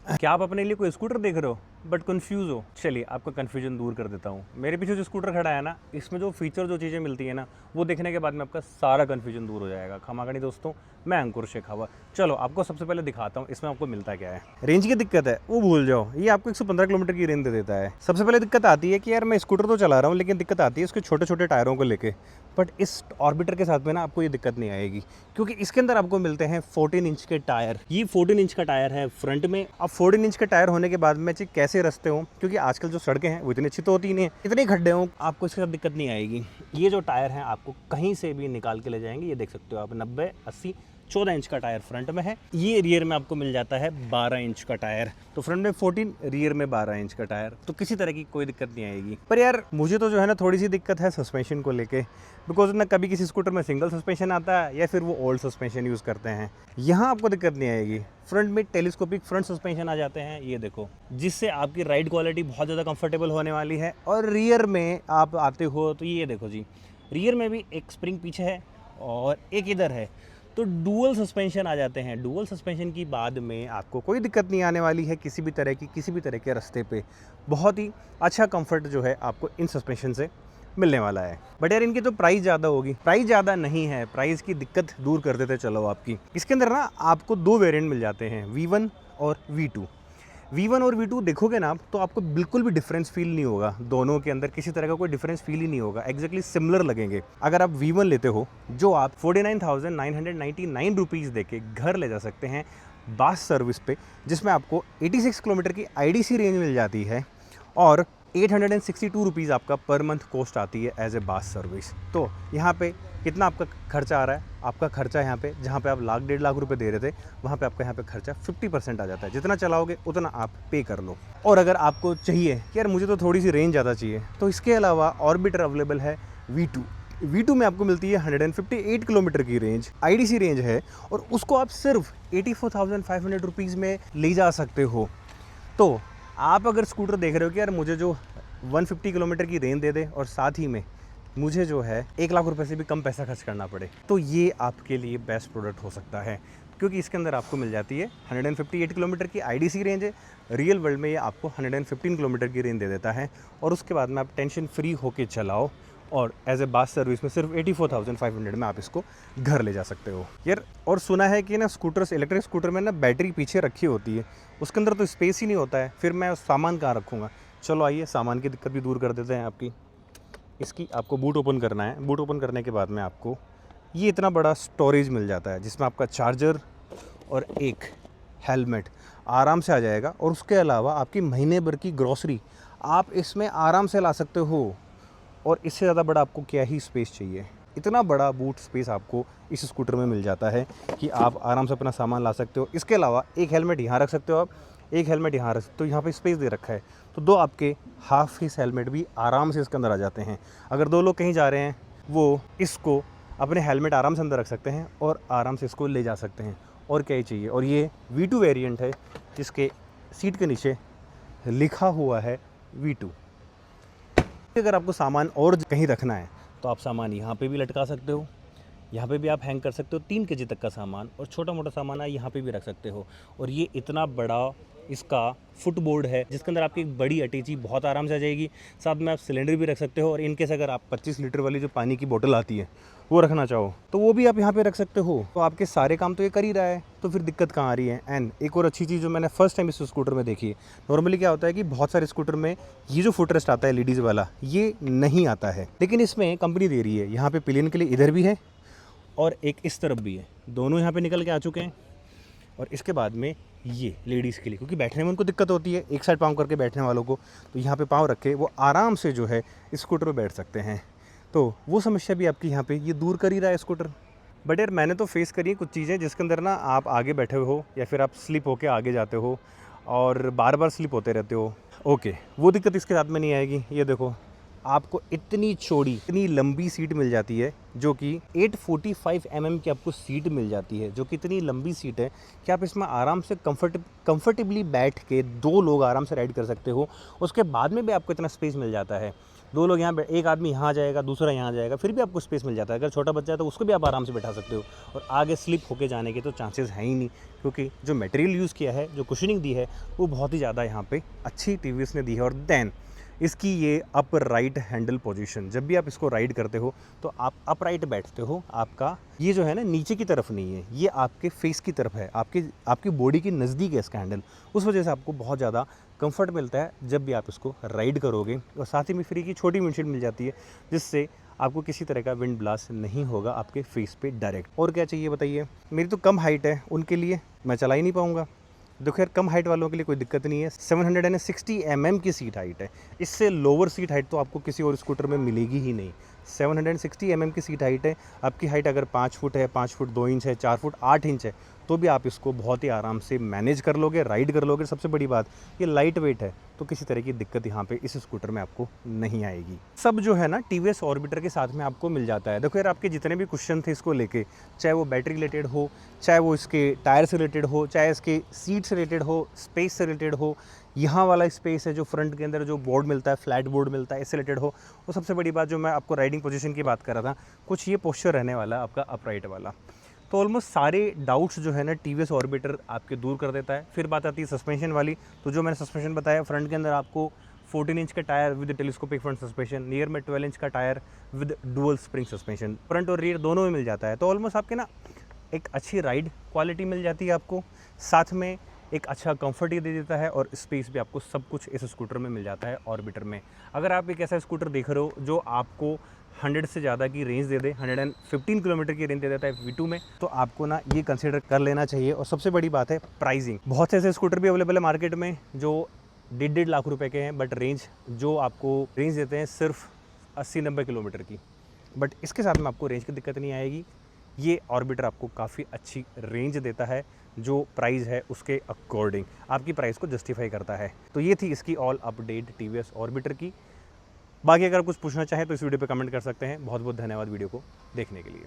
क्या आप अपने लिए कोई स्कूटर देख रहे हो बट कंफ्यूज हो? चलिए आपका कन्फ्यूजन दूर कर देता हूँ। मेरे पीछे जो स्कूटर खड़ा है ना, इसमें जो फीचर जो चीज़ें मिलती है ना, वो देखने के बाद में आपका सारा कन्फ्यूजन दूर हो जाएगा। खमागणी दोस्तों, मैं अंकुर शेखावत। चलो आपको सबसे पहले दिखाता हूँ इसमें आपको मिलता क्या है। रेंज की दिक्कत है वो भूल जाओ, ये आपको 115 किलोमीटर की रेंज दे देता है। सबसे पहले दिक्कत आती है कि यार मैं स्कूटर तो चला रहा हूँ, लेकिन दिक्कत आती है इसके छोटे छोटे टायरों को लेके। बट इस ऑर्बिटर के साथ में ना आपको ये दिक्कत नहीं आएगी, क्योंकि इसके अंदर आपको मिलते हैं 14 इंच के टायर। ये 14 इंच का टायर है फ्रंट में। अब 14 इंच के टायर होने के बाद में चाहिए कैसे रास्ते हों, क्योंकि आजकल जो सड़कें हैं वो इतनी अच्छी तो होती नहीं है, इतने खड्डे हों, आपको इसके साथ दिक्कत नहीं आएगी। ये जो टायर हैं आपको कहीं से भी निकाल के ले जाएंगे। ये देख सकते हो आप, 90, 80, 14 इंच का टायर फ्रंट में है। ये रियर में आपको मिल जाता है 12 इंच का टायर। तो फ्रंट में 14, रियर में 12 इंच का टायर। तो किसी तरह की कोई दिक्कत नहीं आएगी। पर यार मुझे तो जो है ना थोड़ी सी दिक्कत है सस्पेंशन को लेके, बिकॉज ना कभी किसी स्कूटर में सिंगल सस्पेंशन आता है या फिर वो ओल्ड सस्पेंशन यूज़ करते हैं। यहाँ आपको दिक्कत नहीं आएगी। फ्रंट में टेलीस्कोपिक फ्रंट सस्पेंशन आ जाते हैं, ये देखो, जिससे आपकी राइड क्वालिटी बहुत ज़्यादा कंफर्टेबल होने वाली है। और रियर में आप आते हो तो ये देखो जी, रियर में भी एक स्प्रिंग पीछे है और एक इधर है, तो डुअल सस्पेंशन आ जाते हैं। डुअल सस्पेंशन की बाद में आपको कोई दिक्कत नहीं आने वाली है किसी भी तरह के रास्ते पे। बहुत ही अच्छा कंफर्ट जो है आपको इन सस्पेंशन से मिलने वाला है। बट यार इनकी तो प्राइस ज़्यादा होगी। प्राइस ज़्यादा नहीं है, प्राइस की दिक्कत दूर कर देते चलो आपकी। इसके अंदर ना आपको 2 वेरिएंट मिल जाते हैं, V1 और V2। V1 और V2 देखोगे ना आप तो आपको बिल्कुल भी डिफरेंस फील नहीं होगा। दोनों के अंदर किसी तरह का कोई डिफरेंस फील ही नहीं होगा, एग्जैक्टली सिमिलर लगेंगे। अगर आप V1 लेते हो, जो आप 49,999 रुपीज़ दे के घर ले जा सकते हैं बास सर्विस पे, जिसमें आपको 86 किलोमीटर की IDC रेंज मिल जाती है और 862 रुपीज़ आपका पर मंथ कॉस्ट आती है एज ए बास सर्विस। तो यहाँ पे कितना आपका खर्चा आ रहा है? आपका खर्चा यहाँ पे, जहाँ पे आप लाख 1.5 लाख रुपए दे रहे थे, वहाँ पे आपका यहाँ पे खर्चा 50% आ जाता है। जितना चलाओगे उतना आप पे कर लो। और अगर आपको चाहिए कि यार मुझे तो थोड़ी सी रेंज ज़्यादा चाहिए, तो इसके अलावा ऑर्बिटर अवेलेबल है V2। V2 में आपको मिलती है 158 किलोमीटर की रेंज, IDC रेंज है, और उसको आप सिर्फ 84,500 रुपीज़ में ले जा सकते हो। तो आप अगर स्कूटर देख रहे हो कि यार मुझे जो 150 किलोमीटर की रेंज दे दे और साथ ही में मुझे जो है 1 लाख रुपए से भी कम पैसा खर्च करना पड़े, तो ये आपके लिए बेस्ट प्रोडक्ट हो सकता है, क्योंकि इसके अंदर आपको मिल जाती है 158 किलोमीटर की IDC रेंज है। रियल वर्ल्ड में ये आपको 115 किलोमीटर की रेंज दे देता है, और उसके बाद में आप टेंशन फ्री होके चलाओ, और एज ए बास सर्विस में सिर्फ 84,500 में आप इसको घर ले जा सकते हो यार। और सुना है कि ना स्कूटर्स, इलेक्ट्रिक स्कूटर में ना बैटरी पीछे रखी होती है, उसके अंदर तो स्पेस ही नहीं होता है, फिर मैं सामान कहाँ रखूँगा। चलो आइए सामान की दिक्कत भी दूर कर देते हैं आपकी। इसकी आपको बूट ओपन करना है। बूट ओपन करने के बाद में आपको ये इतना बड़ा स्टोरेज मिल जाता है, जिसमें आपका चार्जर और एक हेलमेट आराम से आ जाएगा, और उसके अलावा आपकी महीने भर की ग्रॉसरी आप इसमें आराम से ला सकते हो। और इससे ज़्यादा बड़ा आपको क्या ही स्पेस चाहिए। इतना बड़ा बूट स्पेस आपको इस स्कूटर में मिल जाता है कि आप आराम से अपना सामान ला सकते हो। इसके अलावा एक हेलमेट यहाँ रख सकते हो आप, एक हेलमेट यहाँ रख सकते हो। यहाँ पे स्पेस दे रखा है, तो 2 आपके हाफ फेस हेलमेट भी आराम से इसके अंदर आ जाते हैं। अगर 2 लोग कहीं जा रहे हैं, वो इसको अपने हेलमेट आराम से अंदर रख सकते हैं और आराम से इसको ले जा सकते हैं। और क्या ही चाहिए। और ये V2 वेरिएंट है, जिसके सीट के नीचे लिखा हुआ है V2। अगर आपको सामान और कहीं रखना है तो आप सामान यहाँ पे भी लटका सकते हो, यहाँ पे भी आप हैंग कर सकते हो। 3 kg तक का सामान और छोटा मोटा सामान है यहाँ पे भी रख सकते हो। और ये इतना बड़ा इसका फुटबोर्ड है, जिसके अंदर आपकी एक बड़ी अटैची बहुत आराम से आ जाएगी। साथ में आप सिलेंडर भी रख सकते हो, और इनकेस अगर आप 25 लीटर वाली जो पानी की बोतल आती है वो रखना चाहो तो वो भी आप यहाँ पे रख सकते हो। तो आपके सारे काम तो ये कर ही रहा है, तो फिर दिक्कत कहाँ आ रही है। एंड एक और अच्छी चीज़ जो मैंने फर्स्ट टाइम इस स्कूटर में देखी है, नॉर्मली क्या होता है कि बहुत सारे स्कूटर में ये जो फुटरेस्ट आता है लेडीज़ वाला, ये नहीं आता है, लेकिन इसमें कंपनी दे रही है। यहाँ पे पिलियन के लिए इधर भी है और एक इस तरफ भी है, दोनों यहाँ पे निकल के आ चुके हैं। और इसके बाद में ये लेडीज़ के लिए, क्योंकि बैठने में उनको दिक्कत होती है एक साइड पाँव करके बैठने वालों को, तो यहाँ पे पाँव रख के वो आराम से जो है स्कूटर पे बैठ सकते हैं। तो वो समस्या भी आपकी यहाँ पे ये दूर कर ही रहा है स्कूटर। बट यार मैंने तो फेस करी है कुछ चीज़ें, जिसके अंदर ना आप आगे बैठे हुए हो या फिर आप स्लिप होके आगे जाते हो और बार बार स्लिप होते रहते हो। ओके, वो दिक्कत इसके साथ में नहीं आएगी। ये देखो, आपको इतनी चौड़ी, इतनी लंबी सीट मिल जाती है, जो कि 845 mm की आपको सीट मिल जाती है, जो कि इतनी लंबी सीट है कि आप इसमें आराम से कंफर्टेबली बैठ के 2 लोग आराम से राइड कर सकते हो। उसके बाद में भी आपको इतना स्पेस मिल जाता है। दो लोग यहाँ एक आदमी यहाँ जाएगा, दूसरा यहाँ जाएगा, फिर भी आपको स्पेस मिल जाता है। अगर छोटा बच्चा है तो उसको भी आप आराम से बैठा सकते हो, और आगे स्लिप होके जाने के तो चांसेस हैं ही नहीं, क्योंकि जो मटेरियल यूज़ किया है, जो कुशनिंग दी है, वो बहुत ही ज़्यादा यहाँ पे अच्छी टीवीएस ने दी है। और देन इसकी ये अप राइट हैंडल पोजीशन, जब भी आप इसको राइड करते हो तो आप अप राइट बैठते हो। आपका ये जो है ना नीचे की तरफ नहीं है, ये आपके फेस की तरफ है, आपकी बॉडी के नज़दीक है इसका हैंडल। उस वजह से आपको बहुत ज़्यादा कंफर्ट मिलता है जब भी आप इसको राइड करोगे। और साथ ही में फ्री की छोटी विंडशील्ड मिल जाती है, जिससे आपको किसी तरह का विंड ब्लास्ट नहीं होगा आपके फेस पे डायरेक्ट। और क्या चाहिए बताइए। मेरी तो कम हाइट है, उनके लिए मैं चला ही नहीं पाऊँगा। देखो यार, कम हाइट वालों के लिए कोई दिक्कत नहीं है। 760 mm की सीट हाइट है, इससे लोअर सीट हाइट तो आपको किसी और स्कूटर में मिलेगी ही नहीं। 760 mm की सीट हाइट है। आपकी हाइट अगर 5 फुट है, 5 फुट 2 इंच है, 4 फुट 8 इंच है, तो भी आप इसको बहुत ही आराम से मैनेज कर लोगे, राइड कर लोगे। सबसे बड़ी बात, ये लाइट वेट है, तो किसी तरह की दिक्कत यहाँ पे इस स्कूटर में आपको नहीं आएगी। सब जो है ना टीवीएस ऑर्बिटर के साथ में आपको मिल जाता है। देखो यार, आपके जितने भी क्वेश्चन थे इसको लेके, चाहे वो बैटरी रिलेटेड हो, चाहे वो इसके टायर से रिलेटेड हो, चाहे इसके सीट से रिलेटेड हो, स्पेस से रिलेटेड हो, यहाँ वाला स्पेस है जो फ्रंट के अंदर जो बोर्ड मिलता है, फ्लैट बोर्ड मिलता है, इससे रिलेटेड हो, और सबसे बड़ी बात जो मैं आपको राइडिंग पोजीशन की बात कर रहा था, कुछ ये पोस्चर रहने वाला आपका अपराइट वाला। तो ऑलमोस्ट सारे डाउट्स जो है ना टीवीएस ऑर्बिटर आपके दूर कर देता है। फिर बात आती है सस्पेंशन वाली। तो जो मैंने सस्पेंशन बताया, फ्रंट के अंदर आपको 14 इंच का tyre with telescopic front suspension, near में 12 इंच का tyre with dual spring suspension, front और रियर दोनों में मिल जाता है। तो ऑलमोस्ट आपके ना एक अच्छी राइड क्वालिटी मिल जाती है आपको, साथ में एक अच्छा कंफर्ट ही दे देता है, और स्पेस भी आपको सब कुछ इस स्कूटर में मिल जाता है ऑर्बिटर में। अगर आप एक ऐसा स्कूटर देख रहे हो जो आपको 100 से ज़्यादा की रेंज दे दे, 115 किलोमीटर की रेंज दे देता है V2 में, तो आपको ना ये कंसिडर कर लेना चाहिए। और सबसे बड़ी बात है प्राइसिंग। बहुत से ऐसे स्कूटर भी अवेलेबल है मार्केट में जो 1.5 लाख रुपए के हैं, बट रेंज जो आपको रेंज देते हैं सिर्फ 80-90 किलोमीटर की। बट इसके साथ में आपको रेंज की दिक्कत नहीं आएगी। ये ऑर्बिटर आपको काफ़ी अच्छी रेंज देता है, जो प्राइस है उसके अकॉर्डिंग आपकी प्राइस को जस्टिफाई करता है। तो ये थी इसकी ऑल अपडेट टीवीएस ऑर्बिटर की। बाकी अगर कुछ पूछना चाहें तो इस वीडियो पे कमेंट कर सकते हैं। बहुत बहुत धन्यवाद वीडियो को देखने के लिए।